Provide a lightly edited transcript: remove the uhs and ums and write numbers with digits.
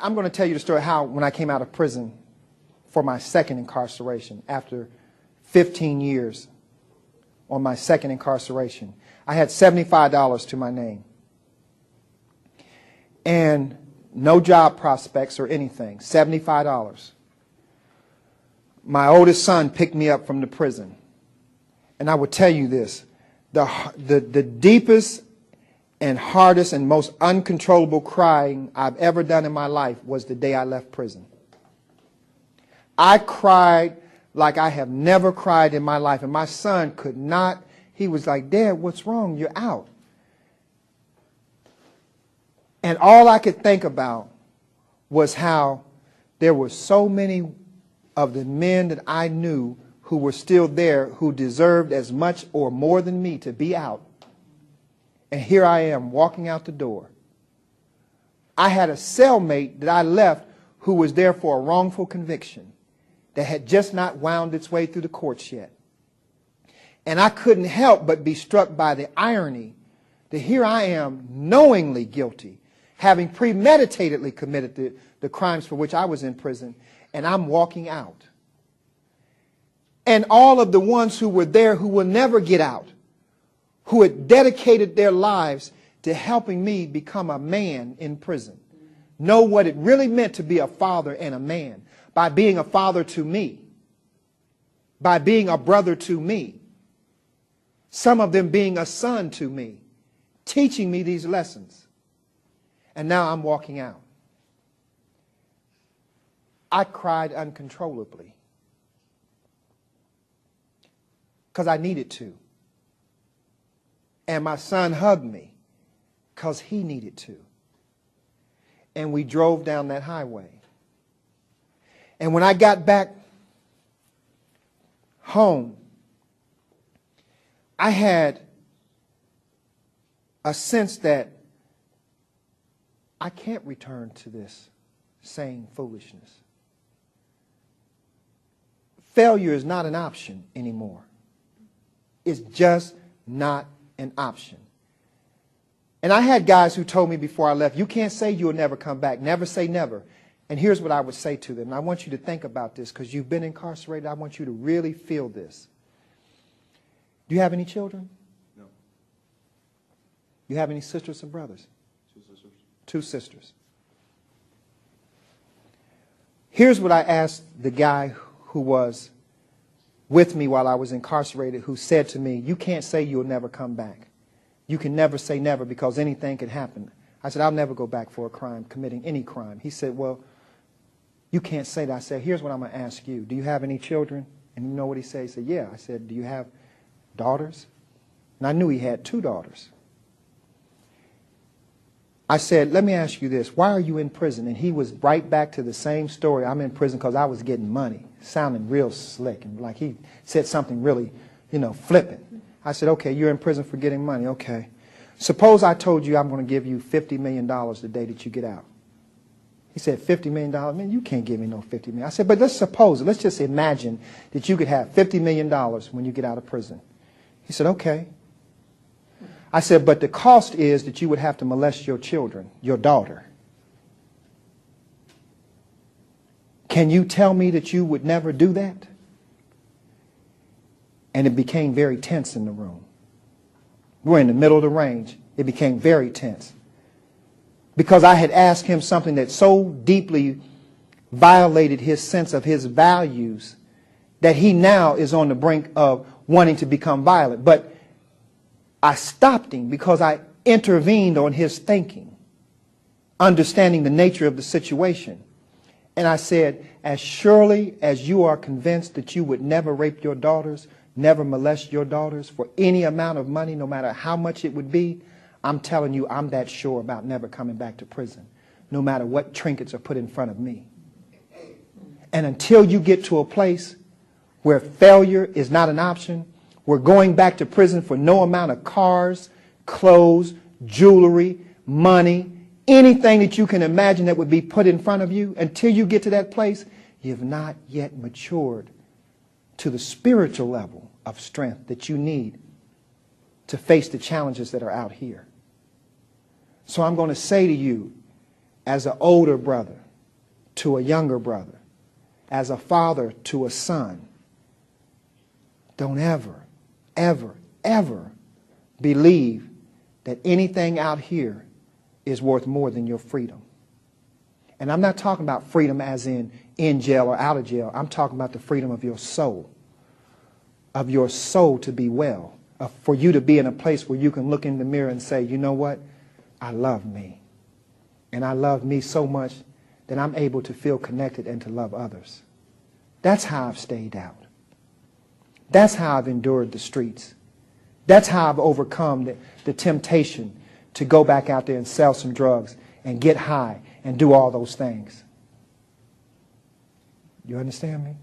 I'm going to tell you the story how when I came out of prison for my second incarceration, after 15 years on my second incarceration, I had $75 to my name. And no job prospects or anything, $75. My oldest son picked me up from the prison. And I would tell you this, the deepest and hardest and most uncontrollable crying I've ever done in my life was the day I left prison. I cried like I have never cried in my life. And my son could not, he was like, Dad, what's wrong? You're out. And all I could think about was how there were so many of the men that I knew who were still there who deserved as much or more than me to be out. And here I am walking out the door. I had a cellmate that I left who was there for a wrongful conviction that had just not wound its way through the courts yet. And I couldn't help but be struck by the irony that here I am knowingly guilty, having premeditatedly committed the crimes for which I was in prison, and I'm walking out. And all of the ones who were there who will never get out, who had dedicated their lives to helping me become a man in prison, know what it really meant to be a father and a man by being a father to me, by being a brother to me, some of them being a son to me, teaching me these lessons. And now I'm walking out. I cried uncontrollably because I needed to. And my son hugged me because he needed to. And we drove down that highway. And when I got back home, I had a sense that I can't return to this same foolishness. Failure is not an option anymore. It's just not an option. And I had guys who told me before I left, you can't say you'll never come back. Never say never. And here's what I would say to them. And I want you to think about this because you've been incarcerated. I want you to really feel this. Do you have any children? No. You have any sisters or brothers? 2 sisters. 2 sisters. Here's what I asked the guy who was with me while I was incarcerated, who said to me, you can't say you'll never come back. You can never say never because anything could happen. I said, I'll never go back for a crime, committing any crime. He said, well, you can't say that. I said, here's what I'm going to ask you. Do you have any children? And you know what he said? He said, yeah. I said, do you have daughters? And I knew he had 2 daughters. I said, let me ask you this. Why are you in prison? And he was right back to the same story. I'm in prison because I was getting money, sounding real slick. And like he said something really, flippant. I said, okay, you're in prison for getting money. Okay. Suppose I told you I'm going to give you $50 million the day that you get out. He said, $50 million? Man, you can't give me no $50 million. I said, but let's suppose it. Let's just imagine that you could have $50 million when you get out of prison. He said, okay. I said, but the cost is that you would have to molest your children, your daughter. Can you tell me that you would never do that? And it became very tense in the room. We're in the middle of the range. It became very tense. Because I had asked him something that so deeply violated his sense of his values that he now is on the brink of wanting to become violent. But I stopped him because I intervened on his thinking, understanding the nature of the situation. And I said, as surely as you are convinced that you would never rape your daughters, never molest your daughters for any amount of money, no matter how much it would be, I'm telling you, I'm that sure about never coming back to prison, no matter what trinkets are put in front of me. And until you get to a place where failure is not an option, where going back to prison for no amount of cars, clothes, jewelry, money, anything that you can imagine that would be put in front of you, until you get to that place, you've not yet matured to the spiritual level of strength that you need to face the challenges that are out here. So I'm going to say to you, as an older brother, to a younger brother, as a father to a son. Don't ever, ever, ever believe that anything out here is worth more than your freedom. And I'm not talking about freedom as in jail or out of jail. I'm talking about the freedom of your soul to be well, for you to be in a place where you can look in the mirror and say, you know what? I love me. And I love me so much that I'm able to feel connected and to love others. That's how I've stayed out. That's how I've endured the streets. That's how I've overcome the temptation to go back out there and sell some drugs and get high and do all those things. You understand me?